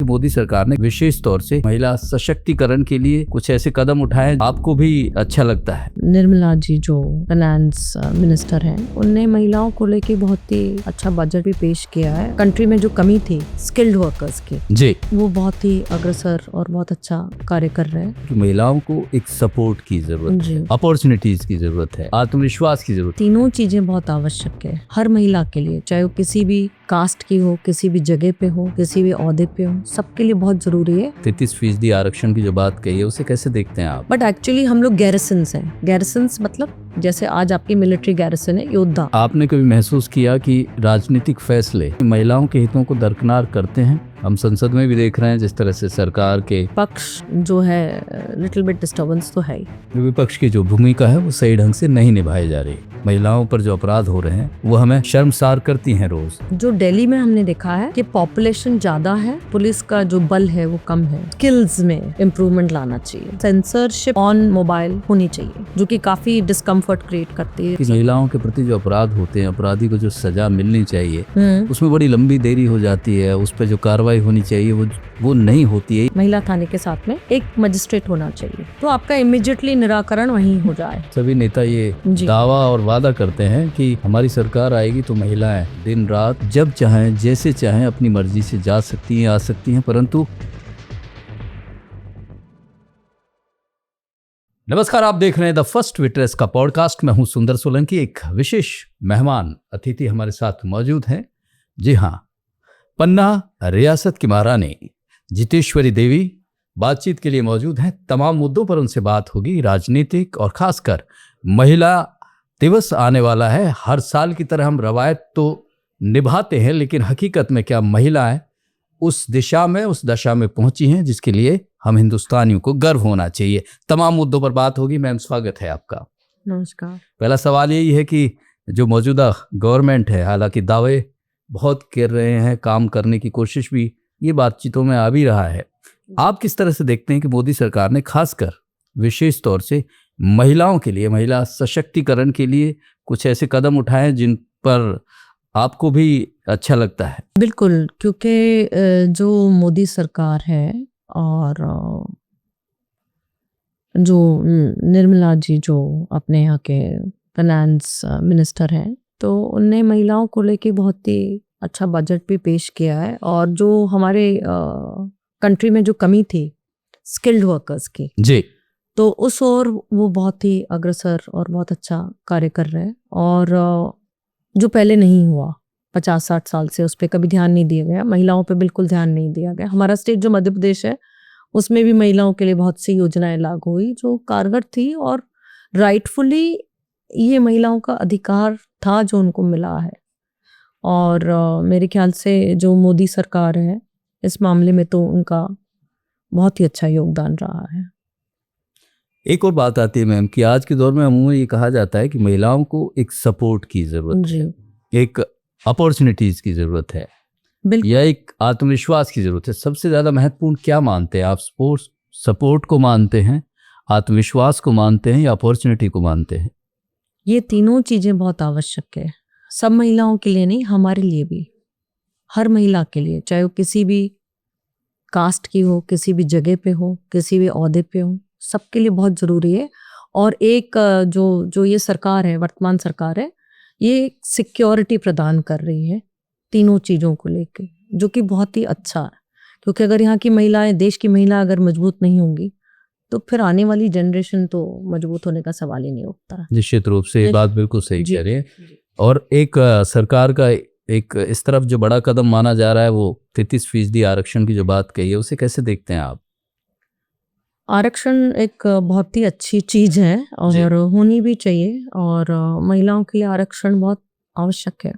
मोदी सरकार ने विशेष तौर से महिला सशक्तिकरण के लिए कुछ ऐसे कदम उठाए, आपको भी अच्छा लगता है? निर्मला जी जो फाइनेंस मिनिस्टर हैं, उनने महिलाओं को लेके बहुत ही अच्छा बजट भी पेश किया है। कंट्री में जो कमी थी स्किल्ड वर्कर्स की जी, वो बहुत ही अग्रसर और बहुत अच्छा कार्य कर रहे हैं। कि महिलाओं को एक सपोर्ट की जरूरत है, अपॉर्चुनिटीज की जरूरत है, आत्मविश्वास की जरूरत है। तीनों चीजें बहुत आवश्यक है हर महिला के लिए, चाहे वो किसी भी कास्ट की हो, किसी भी जगह पे हो, किसी भी ओहदे पे हो, सबके लिए बहुत जरूरी है। 33% आरक्षण की जो बात कही है उसे कैसे देखते हैं आप? बट एक्चुअली हम लोग गैरिसन्स हैं। गैरिसन्स मतलब जैसे आज आपकी मिलिट्री गैरिसन है, योद्धा। आपने कभी महसूस किया कि राजनीतिक फैसले महिलाओं के हितों को दरकिनार करते हैं? हम संसद में भी देख रहे हैं जिस तरह से सरकार के पक्ष जो है लिटिल बिट डिस्टर्बेंस तो है ही। विपक्ष की जो भूमिका है वो सही ढंग से नहीं निभाई जा रही। महिलाओं पर जो अपराध हो रहे हैं वो हमें शर्मसार करती हैं रोज। जो दिल्ली में हमने देखा है कि पॉपुलेशन ज्यादा है, पुलिस का जो बल है वो कम है। स्किल्स में इम्प्रूवमेंट लाना चाहिए। सेंसरशिप ऑन मोबाइल होनी चाहिए जो कि काफी डिस्कम्फर्ट क्रिएट करती है। कि महिलाओं के प्रति जो अपराध होते हैं, अपराधी को जो सजा मिलनी चाहिए उसमें बड़ी लंबी देरी हो जाती है। उस पर जो कार्रवाई होनी चाहिए वो नहीं होती है। महिला थाने के साथ में एक मजिस्ट्रेट होना चाहिए तो आपका इमीडिएटली निराकरण वहीं हो जाए। सभी नेता ये दावा और वादा करते हैं कि हमारी सरकार आएगी तो महिलाएं दिन रात जब चाहें जैसे चाहें अपनी मर्जी से जा सकती हैं, आ सकती हैं। परंतु नमस्कार, आप देख रहे हैं द फर्स्ट विटनेस का पॉडकास्ट। मैं हूं सुंदर सोलंकी। एक विशेष मेहमान अतिथि हमारे साथ मौजूद हैं। जी हाँ, पन्ना रियासत की महारानी जितेश्वरी देवी बातचीत के लिए मौजूद हैं। तमाम मुद्दों पर उनसे बात होगी, राजनीतिक और खासकर महिला दिवस आने वाला है। हर साल की तरह हम रवायत तो निभाते हैं, लेकिन हकीकत में क्या महिलाएं उस दिशा में, उस दशा में पहुंची हैं जिसके लिए हम हिंदुस्तानियों को गर्व होना चाहिए। तमाम मुद्दों पर बात होगी। मैम, स्वागत है आपका। नमस्कार। पहला सवाल यही है कि जो मौजूदा गवर्नमेंट है, हालांकि दावे बहुत कर रहे हैं, काम करने की कोशिश भी ये बातचीतों में आ भी रहा है, आप किस तरह से देखते हैं कि मोदी सरकार ने खासकर विशेष तौर से महिलाओं के लिए, महिला सशक्तिकरण के लिए कुछ ऐसे कदम उठाए जिन पर आपको भी अच्छा लगता है? बिल्कुल, क्योंकि जो मोदी सरकार है और जो निर्मला जी जो अपने यहाँ के फाइनेंस मिनिस्टर हैं, तो उनने महिलाओं को लेके बहुत ही अच्छा बजट भी पेश किया है। और जो हमारे कंट्री में जो कमी थी स्किल्ड वर्कर्स की जी, तो उस ओर वो बहुत ही अग्रसर और बहुत अच्छा कार्य कर रहे हैं। और जो पहले नहीं हुआ 50-60 साल से, उस पर कभी ध्यान नहीं दिया गया। महिलाओं पे बिल्कुल ध्यान नहीं दिया गया। हमारा स्टेट जो मध्य प्रदेश है उसमें भी महिलाओं के लिए बहुत सी योजनाएं लागू हुई जो कारगर थी और राइटफुली ये महिलाओं का अधिकार था जो उनको मिला है। और मेरे ख्याल से जो मोदी सरकार है इस मामले में तो उनका बहुत ही अच्छा योगदान रहा है। एक और बात आती है मैम कि आज के दौर में अमूमन ये कहा जाता है कि महिलाओं को एक सपोर्ट की जरूरत है, एक अपॉर्चुनिटीज की जरूरत है, या एक आत्मविश्वास की जरूरत है। सबसे ज्यादा महत्वपूर्ण क्या मानते हैं आप? सपोर्ट को मानते हैं, आत्मविश्वास को मानते हैं, या अपॉर्चुनिटी को मानते हैं? ये तीनों चीजें बहुत आवश्यक है। सब महिलाओं के लिए नहीं, हमारे लिए भी, हर महिला के लिए, चाहे वो किसी भी कास्ट की हो, किसी भी जगह पे हो, किसी भी ओहदे पे हो, सबके लिए बहुत जरूरी है। और एक जो ये सरकार है, वर्तमान सरकार है, ये सिक्योरिटी प्रदान कर रही है तीनों चीजों को लेके, जो कि बहुत ही अच्छा है। क्योंकि अगर यहाँ की महिलाएं, देश की महिला अगर मजबूत नहीं होंगी तो फिर आने वाली जनरेशन तो मजबूत होने का सवाल ही नहीं उठता। निश्चित रूप से ये बात बिल्कुल सही कह रही है। और एक सरकार का एक इस तरफ जो बड़ा कदम माना जा रहा है वो 33% आरक्षण की जो बात कही है उसे कैसे देखते हैं आप? आरक्षण एक बहुत ही अच्छी चीज है और होनी भी चाहिए। और महिलाओं के लिए आरक्षण बहुत आवश्यक है,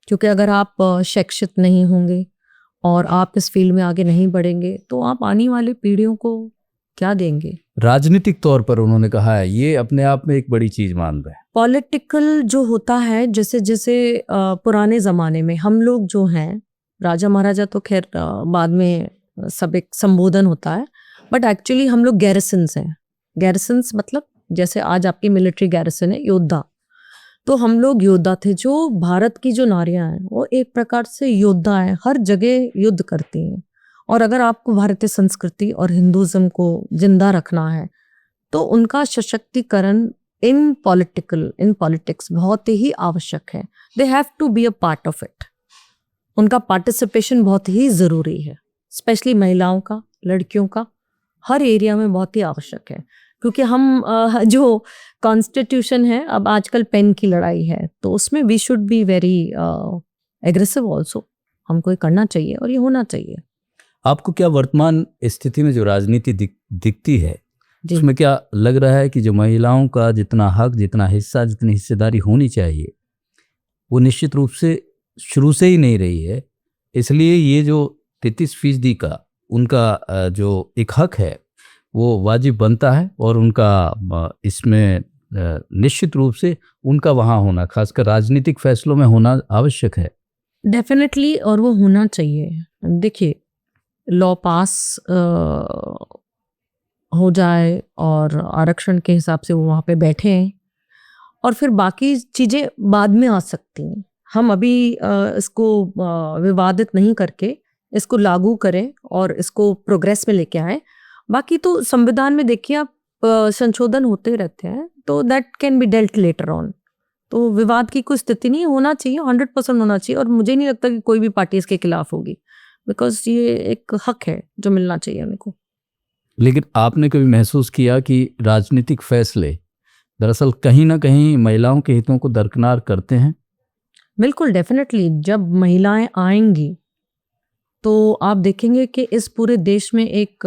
क्योंकि अगर आप शिक्षित नहीं होंगे और आप इस फील्ड में आगे नहीं बढ़ेंगे तो आप आने वाले पीढ़ियों को क्या देंगे? राजनीतिक तौर पर उन्होंने कहा है, ये अपने आप में एक बड़ी चीज मान रहे हैं। पॉलिटिकल जो होता है, जैसे जैसे पुराने जमाने में हम लोग जो हैं, राजा महाराजा तो खैर बाद में सब एक संबोधन होता है, बट एक्चुअली हम लोग गैरिसन्स हैं। गैरिसन्स मतलब जैसे आज आपकी मिलिट्री गैरिसन है, योद्धा। तो हम लोग योद्धा थे। जो भारत की जो नारियां हैं वो एक प्रकार से योद्धा है, हर जगह युद्ध करती हैं और अगर आपको भारतीय संस्कृति और हिंदुज्म को जिंदा रखना है तो उनका सशक्तिकरण इन पॉलिटिक्स बहुत ही आवश्यक है. They have to be a part of it. उनका पार्टिसिपेशन बहुत ही ज़रूरी है, स्पेशली महिलाओं का, लड़कियों का, हर एरिया में बहुत ही आवश्यक है. क्योंकि हम जो कॉन्स्टिट्यूशन है, अब आजकल पेन की लड़ाई है, तो उसमें we should be very aggressive also. हमको ये करना चाहिए और ये होना चाहिए. आपको क्या वर्तमान स्थिति में जो राजनीति दिखती है जी. उसमें क्या लग रहा है कि जो महिलाओं का जितना हक, जितना हिस्सा, जितनी हिस्सेदारी होनी चाहिए वो निश्चित रूप से शुरू से ही नहीं रही है, इसलिए ये जो 33% का उनका जो एक हक है वो वाजिब बनता है और उनका इसमें निश्चित रूप से उनका वहाँ होना, खासकर राजनीतिक फैसलों में होना आवश्यक है. डेफिनेटली, और वो होना चाहिए. देखिए, लॉ पास हो जाए और आरक्षण के हिसाब से वो वहाँ पे बैठे हैं और फिर बाकी चीज़ें बाद में आ सकती हैं. हम अभी इसको विवादित नहीं करके इसको लागू करें और इसको प्रोग्रेस में लेके आए. बाकी तो संविधान में देखिए आप संशोधन होते रहते हैं, तो that can be dealt later on. तो विवाद की कोई स्थिति नहीं होना चाहिए, 100% होना चाहिए. और मुझे नहीं लगता कि कोई भी पार्टी इसके खिलाफ होगी, बिकॉज ये एक हक है जो मिलना चाहिए उनको. लेकिन आपने कभी महसूस किया कि राजनीतिक फैसले दरअसल कहीं ना कहीं महिलाओं के हितों को दरकिनार करते हैं? बिल्कुल, डेफिनेटली. जब महिलाएं आएंगी तो आप देखेंगे कि इस पूरे देश में एक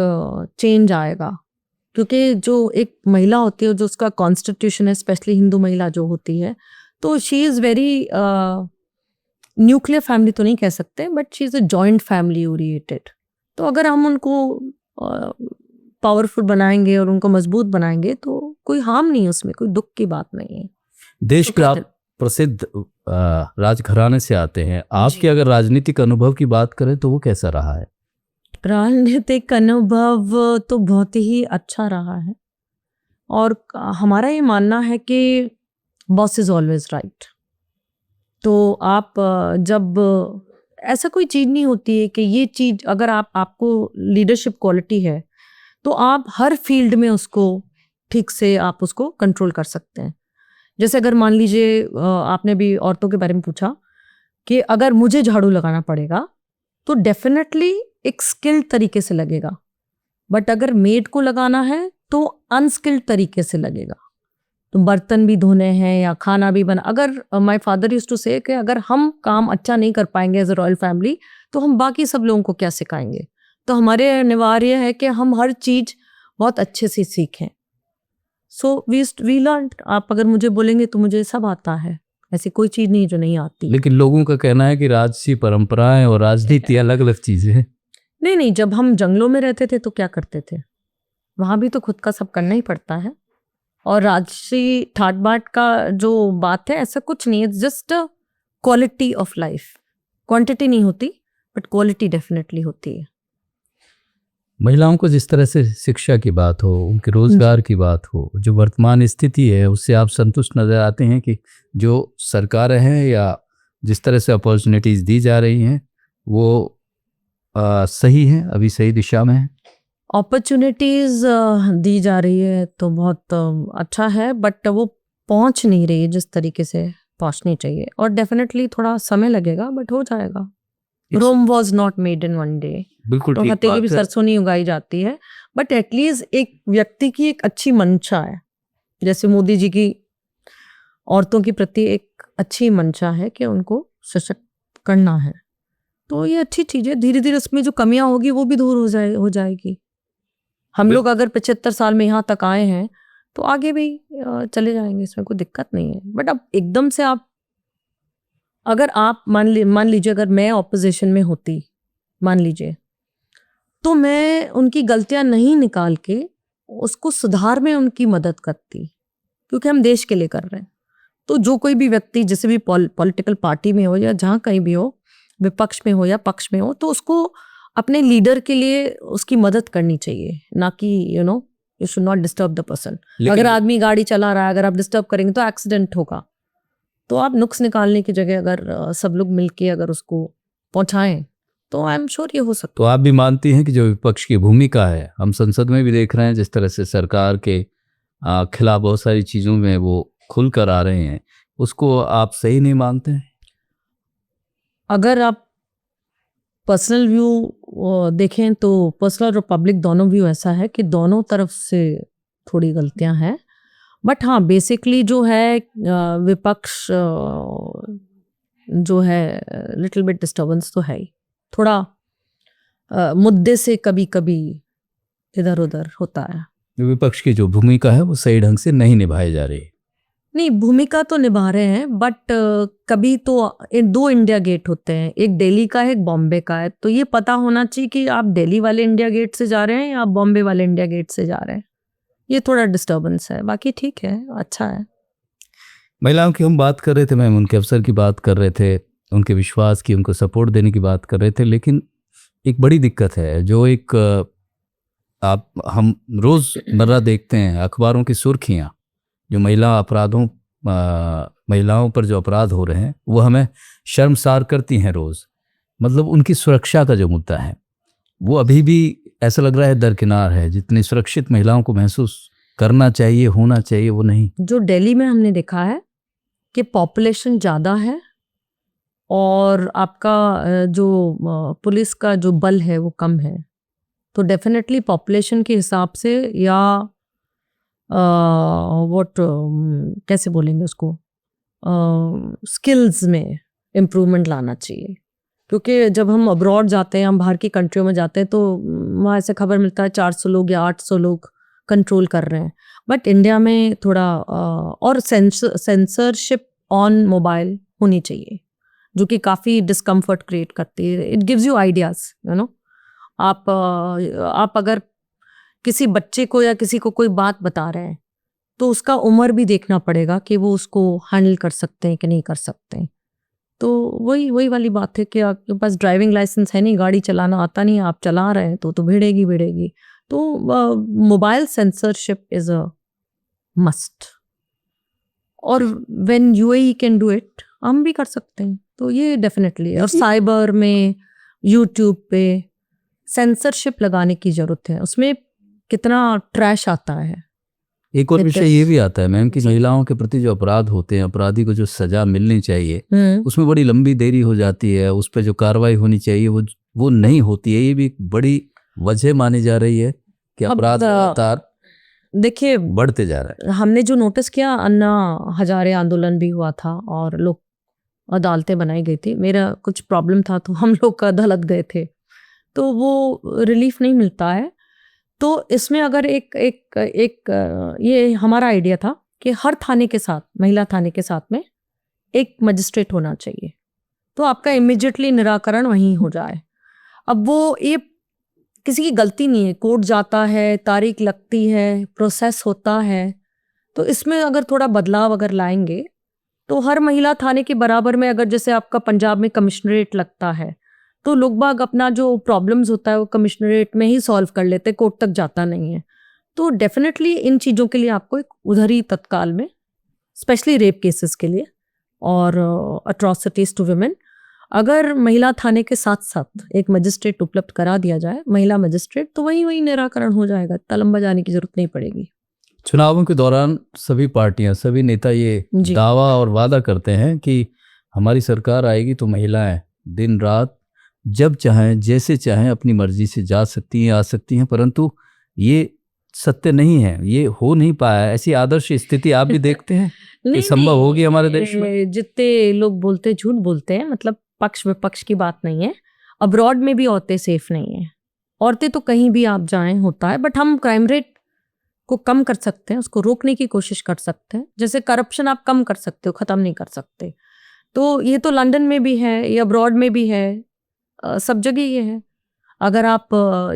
चेंज आएगा. क्योंकि जो एक महिला होती है, जो उसका कॉन्स्टिट्यूशन है, स्पेशली हिंदू महिला जो होती है, तो she is very nuclear family तो नहीं कह सकते, but she is a joint family oriented. तो अगर हम उनको पावरफुल बनाएंगे और उनको मजबूत बनाएंगे तो कोई हार्म नहीं है उसमें, कोई दुख की बात नहीं है. देश तो के आप प्रसिद्ध राजघराने से आते हैं, आपके अगर राजनीतिक अनुभव की बात करें तो वो कैसा रहा है? राजनीतिक अनुभव तो बहुत ही अच्छा रहा है और हमारा ये मानना है कि बॉस इज ऑलवेज राइट. तो आप जब ऐसा कोई चीज़ नहीं होती है कि ये चीज़ अगर आपको लीडरशिप क्वालिटी है तो आप हर फील्ड में उसको ठीक से आप उसको कंट्रोल कर सकते हैं. जैसे अगर मान लीजिए आपने भी औरतों के बारे में पूछा कि अगर मुझे झाड़ू लगाना पड़ेगा तो डेफिनेटली एक स्किल्ड तरीके से लगेगा, बट अगर मेड को लगाना है तो अनस्किल्ड तरीके से लगेगा. तो बर्तन भी धोने हैं या खाना भी बना, अगर माय फादर यूज्ड टू से कि अगर हम काम अच्छा नहीं कर पाएंगे एज अ रॉयल फैमिली तो हम बाकी सब लोगों को क्या सिखाएंगे. तो हमारे अनिवार्य है कि हम हर चीज़ बहुत अच्छे से सीखें. So we learn. आप अगर मुझे बोलेंगे तो मुझे सब आता है, ऐसी कोई चीज़ नहीं जो नहीं आती. लेकिन लोगों का कहना है कि राजसी परंपराएं और राजनीति अलग अलग चीजें हैं. नहीं, जब हम जंगलों में रहते थे तो क्या करते थे, वहाँ भी तो खुद का सब करना ही पड़ता है. और राजसी ठाट बाट का जो बात है, ऐसा कुछ नहीं है. Just a quality of life. Quantity नहीं होती बट क्वालिटी डेफिनेटली होती है. महिलाओं को जिस तरह से शिक्षा की बात हो, उनके रोजगार की बात हो, जो वर्तमान स्थिति है उससे आप संतुष्ट नजर आते हैं कि जो सरकारें हैं या जिस तरह से अपॉर्चुनिटीज दी जा रही हैं वो सही हैं, अभी सही दिशा में है? अपॉर्चुनिटीज़ दी जा रही है तो बहुत अच्छा है, बट वो पहुंच नहीं रही है जिस तरीके से पहुंचनी चाहिए. और डेफिनेटली थोड़ा समय लगेगा बट हो जाएगा. Rome was not made in one day. बिल्कुल तो ठीक हत्या की बात भी है. सरसों नहीं उगाई जाती है, बट एटलीस्ट एक व्यक्ति की एक अच्छी मंशा है. जैसे मोदी जी की औरतों के प्रति एक अच्छी मंशा है कि उनको सशक्त करना है, तो ये अच्छी चीज़ है. धीरे धीरे उसमें जो कमियां होगी वो भी दूर हो जाएगी. हम लोग अगर 75 साल में यहाँ तक आए हैं तो आगे भी चले जाएंगे, इसमें कोई दिक्कत नहीं है. बट अब एकदम से अगर आप मान लीजिए अगर मैं ऑपोजिशन में होती, मान लीजिए, तो मैं उनकी गलतियां नहीं निकाल के उसको सुधार में उनकी मदद करती, क्योंकि हम देश के लिए कर रहे हैं. तो जो कोई भी व्यक्ति जिसे भी पॉलिटिकल पार्टी में हो या जहाँ कहीं भी हो, विपक्ष में हो या पक्ष में हो, तो उसको अपने लीडर के लिए उसकी मदद करनी चाहिए, ना कि you should not disturb the person. अगर आदमी गाड़ी चला रहा है, अगर आप डिस्टर्ब करेंगे तो एक्सीडेंट होगा. तो आप नुक्स निकालने की जगह अगर सब लोग मिलके अगर उसको पहुंचाएं तो आई एम श्योर ये हो सकता तो आप भी मानती हैं कि जो विपक्ष की भूमिका है, हम संसद में भी देख रहे हैं जिस तरह से सरकार के खिलाफ बहुत सारी चीज़ों में वो खुल कर आ रहे हैं, उसको आप सही नहीं मानते हैं? अगर आप पर्सनल व्यू देखें तो पर्सनल और पब्लिक दोनों व्यू ऐसा है कि दोनों तरफ से थोड़ी गलतियां हैं, बट हाँ बेसिकली जो है विपक्ष जो है लिटिल बिट डिस्टर्बेंस तो है ही, थोड़ा मुद्दे से कभी कभी इधर उधर होता है। विपक्ष की जो भूमिका है वो सही ढंग से नहीं निभाई जा रही। नहीं, भूमिका तो निभा रहे हैं, बट कभी तो दो इंडिया गेट होते हैं, एक दिल्ली का है एक बॉम्बे का है, तो ये पता होना चाहिए कि आप दिल्ली वाले इंडिया गेट से जा रहे हैं या आप बॉम्बे वाले इंडिया गेट से जा रहे हैं। ये थोड़ा डिस्टर्बेंस है, बाकी ठीक है, अच्छा है। महिलाओं की हम बात कर रहे थे मैम, उनके अवसर की बात कर रहे थे, उनके विश्वास की, उनको सपोर्ट देने की बात कर रहे थे, लेकिन एक बड़ी दिक्कत है जो एक हम रोज़मर्रा देखते हैं अखबारों की सुर्खियाँ, जो महिलाओं पर जो अपराध हो रहे हैं वो हमें शर्मसार करती हैं रोज़। मतलब उनकी सुरक्षा का जो मुद्दा है वो अभी भी ऐसा लग रहा है दरकिनार है। जितनी सुरक्षित महिलाओं को महसूस करना चाहिए, होना चाहिए, वो नहीं। जो दिल्ली में हमने देखा है कि पॉपुलेशन ज़्यादा है और आपका जो पुलिस का जो बल है वो कम है, तो डेफिनेटली पॉपुलेशन के हिसाब से या कैसे बोलेंगे उसको, स्किल्स में इम्प्रूवमेंट लाना चाहिए। क्योंकि जब हम अब्रॉड जाते हैं, हम बाहर की कंट्रियों में जाते हैं, तो वहाँ ऐसे खबर मिलता है 400 लोग या 800 लोग कंट्रोल कर रहे हैं, बट इंडिया में थोड़ा और सेंसरशिप ऑन मोबाइल होनी चाहिए, जो कि काफ़ी डिस्कम्फर्ट क्रिएट करती है। It gives you ideas, you know. आप अगर किसी बच्चे को या किसी को कोई बात बता रहे हैं तो उसका उम्र भी देखना पड़ेगा कि वो उसको हैंडल कर सकते हैं कि नहीं कर सकते हैं। तो वही वाली बात है कि आपके पास ड्राइविंग लाइसेंस है नहीं, गाड़ी चलाना आता नहीं, आप चला रहे हैं तो भिड़ेगी। तो mobile censorship is a must, और when UAE can do it, हम भी कर सकते हैं। तो ये डेफिनेटली, और साइबर में यूट्यूब पे सेंसरशिप लगाने की जरूरत है। उसमें कितना ट्रैश आता है। एक और विषय ये भी आता है मैम कि महिलाओं के प्रति जो अपराध होते हैं, अपराधी को जो सजा मिलनी चाहिए उसमें बड़ी लंबी देरी हो जाती है, उस पर जो कार्रवाई होनी चाहिए वो नहीं होती है। ये भी एक बड़ी वजह मानी जा रही है कि अपराध लगातार देखिए बढ़ते जा रहा है। हमने जो नोटिस किया, अन्ना हजारे आंदोलन भी हुआ था और लोग अदालतें बनाई गई थी। मेरा कुछ प्रॉब्लम था तो हम लोग अदालत गए थे, तो वो रिलीफ नहीं मिलता है। तो इसमें अगर एक ये हमारा आइडिया था कि हर थाने के साथ, महिला थाने के साथ में एक मजिस्ट्रेट होना चाहिए, तो आपका इमिडिएटली निराकरण वहीं हो जाए। अब वो ये किसी की गलती नहीं है, कोर्ट जाता है, तारीख लगती है, प्रोसेस होता है, तो इसमें अगर थोड़ा बदलाव अगर लाएंगे तो हर महिला थाने के बराबर में, अगर जैसे आपका पंजाब में कमिश्नरेट लगता है तो लोग बाग अपना जो प्रॉब्लम्स होता है वो कमिश्नरेट में ही सॉल्व कर लेते, कोर्ट तक जाता नहीं है। तो डेफिनेटली इन चीज़ों के लिए आपको एक उधर ही तत्काल में, स्पेशली रेप केसेस के लिए और अट्रॉसिटीज टू वुमेन, अगर महिला थाने के साथ साथ एक मजिस्ट्रेट उपलब्ध करा दिया जाए, महिला मजिस्ट्रेट, तो वही निराकरण हो जाएगा, इतना लंबा जाने की जरूरत नहीं पड़ेगी। चुनावों के दौरान सभी पार्टियां, सभी नेता ये दावा और वादा करते हैं कि हमारी सरकार आएगी तो महिलाएं दिन रात जब चाहें, जैसे चाहें, अपनी मर्जी से जा सकती हैं, आ सकती हैं, परंतु ये सत्य नहीं है, ये हो नहीं पाया। ऐसी आदर्श स्थिति आप भी देखते हैं कि संभव होगी हमारे देश में? जितने लोग बोलते, झूठ बोलते हैं, मतलब पक्ष विपक्ष की बात नहीं है। अब्रॉड में भी औरतें सेफ नहीं है, औरतें तो कहीं भी आप जाएं होता है, बट हम क्राइम रेट को कम कर सकते हैं, उसको रोकने की कोशिश कर सकते हैं। जैसे करप्शन आप कम कर सकते हो, ख़त्म नहीं कर सकते। तो ये तो लंदन में भी है, ये अब्रॉड में भी है, सब जगह ये है। अगर आप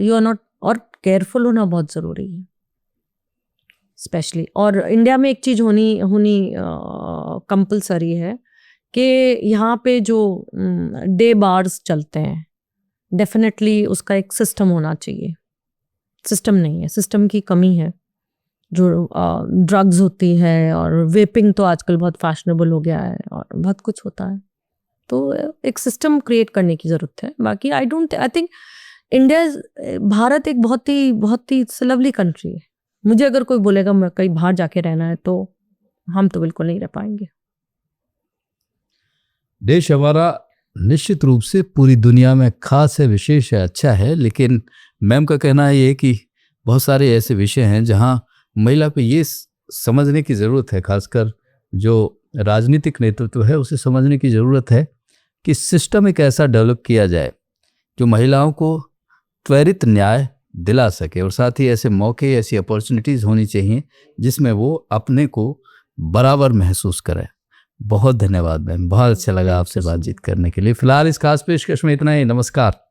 यू आर नॉट, और केयरफुल होना बहुत ज़रूरी है स्पेशली। और इंडिया में एक चीज़ होनी कंपलसरी है कि यहाँ पे जो डे बार्स चलते हैं, डेफिनेटली उसका एक सिस्टम होना चाहिए। सिस्टम नहीं है, सिस्टम की कमी है। जो ड्रग्स होती है और वेपिंग तो आजकल बहुत फैशनेबल हो गया है और बहुत कुछ होता है। तो एक सिस्टम क्रिएट करने की ज़रूरत है। बाकी आई थिंक भारत एक बहुत ही लवली कंट्री है। मुझे अगर कोई बोलेगा मैं कहीं बाहर जाके रहना है तो हम तो बिल्कुल नहीं रह पाएंगे। देश हमारा निश्चित रूप से पूरी दुनिया में खास है, विशेष है, अच्छा है, लेकिन मैम का कहना है ये कि बहुत सारे ऐसे विषय हैं जहां महिला पे ये समझने की ज़रूरत है, खासकर जो राजनीतिक नेतृत्व है उसे समझने की ज़रूरत है कि सिस्टम एक ऐसा डेवलप किया जाए जो महिलाओं को त्वरित न्याय दिला सके, और साथ ही ऐसे मौके, ऐसी अपॉर्चुनिटीज़ होनी चाहिए जिसमें वो अपने को बराबर महसूस करें। बहुत धन्यवाद मैम, बहुत अच्छा लगा आपसे बातचीत करने के लिए। फिलहाल इस खास पेशकश में इतना ही। नमस्कार।